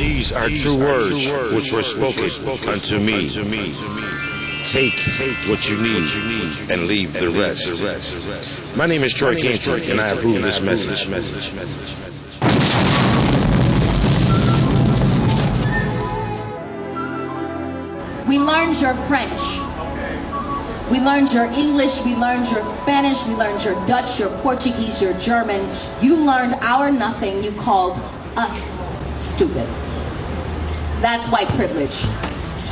These are true words which were spoken unto me. Take what you need and leave the rest. My name is Troy Canty, and I approve this message. We learned your French. We learned your English, we learned your Spanish, we learned your Dutch, your Portuguese, your German. You learned our nothing, you called us stupid. That's white privilege.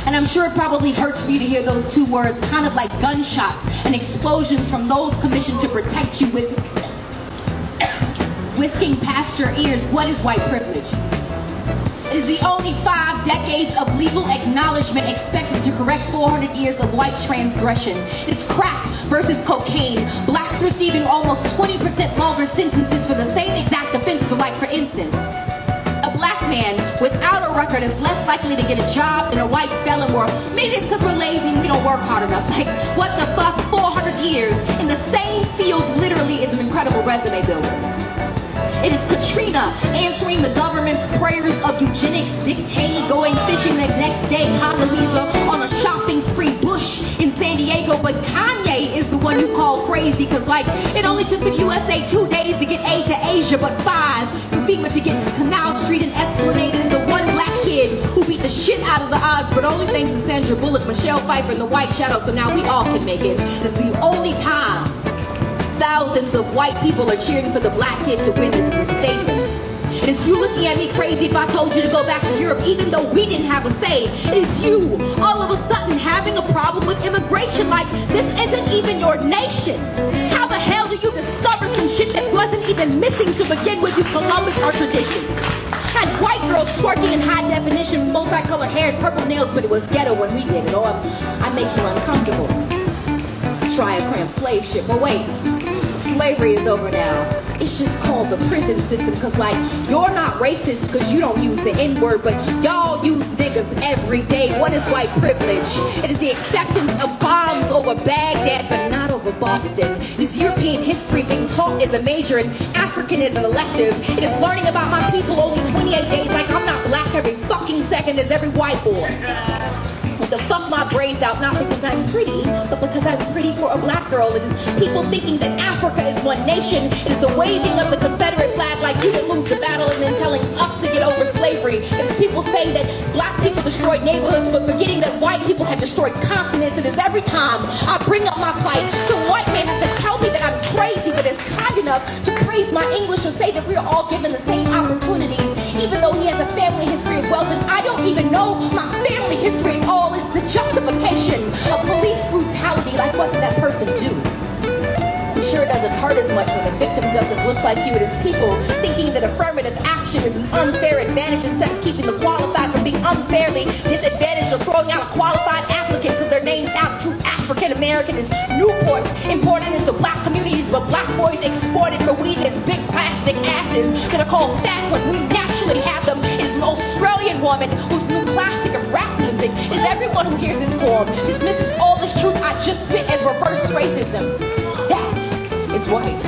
And I'm sure it probably hurts for you to hear those two words, kind of like gunshots and explosions from those commissioned to protect you with whisking past your ears. What is white privilege? It is the only 5 decades of legal acknowledgement expected to correct 400 years of white transgression. It's crack versus cocaine. Blacks receiving almost 20% longer sentences for the same exact offenses. Like, for instance, a black man without a record is less likely to get a job than a white felon, or maybe it's because we're lazy and we don't work hard enough. Like, what the fuck? 400 years in the same field literally is an incredible resume builder. It is Katrina answering the government's prayers of eugenics, Dick Cheney going fishing the next day, Condoleezza on a shopping spree, Bush in San Diego, but Kanye is the one you call crazy, because like, it only took the USA 2 days to get aid to Asia, but 5 for FEMA to get to Canal Street and Esplanade, and the one black kid who beat the shit out of the odds, but only thanks to Sandra Bullock, Michelle Pfeiffer, and the White Shadow, so now we all can make it. It's the only time thousands of white people are cheering for the black kid to win this stadium. It is you looking at me crazy if I told you to go back to Europe, even though we didn't have a say. It is you, all of a sudden, having a problem with immigration, like this isn't even your nation. How the hell do you discover some shit that wasn't even missing to begin with, you Columbus, our traditions? Had white girls twerking in high definition, multicolored hair and purple nails, but it was ghetto when we did it. Oh, I make you uncomfortable. Try a cramp slave ship, but wait. Slavery is over now. It's just called the prison system, because like, you're not racist because you don't use the N-word, but y'all use niggas every day. What is white privilege? It is the acceptance of bombs over Baghdad, but not over Boston. It is European history being taught as a major and African as an elective. It is learning about my people only 28 days, like I'm not black every fucking second as every white boy. To fuck my braids out, not because I'm pretty, but because I'm pretty for a black girl. It is people thinking that Africa is one nation. It is the waving of the Confederate flag like you didn't lose the battle and then telling us to get over slavery. It is people saying that black people destroyed neighborhoods but forgetting that white people have destroyed continents. It is every time I bring up my plight, some white man has to tell me that I'm crazy but is kind enough to praise my English or say that we are all given the same opportunities, even though he has a family history of wealth and I don't even know my family history at all. Is the justification of police brutality. Like, what did that person do? I'm sure it doesn't hurt as much when the victim doesn't look like you. It is people thinking that affirmative action is an unfair advantage instead of keeping the qualified from being unfairly disadvantaged or throwing out a qualified applicant because their name's out to African American. Is Newport's important into black communities, but black boys exported for weed as big plastic asses that are called fat when we naturally have them. It is an Australian woman whose new classic of rap music is everyone who hears this poem dismisses all this truth I just spit as reverse racism. That is white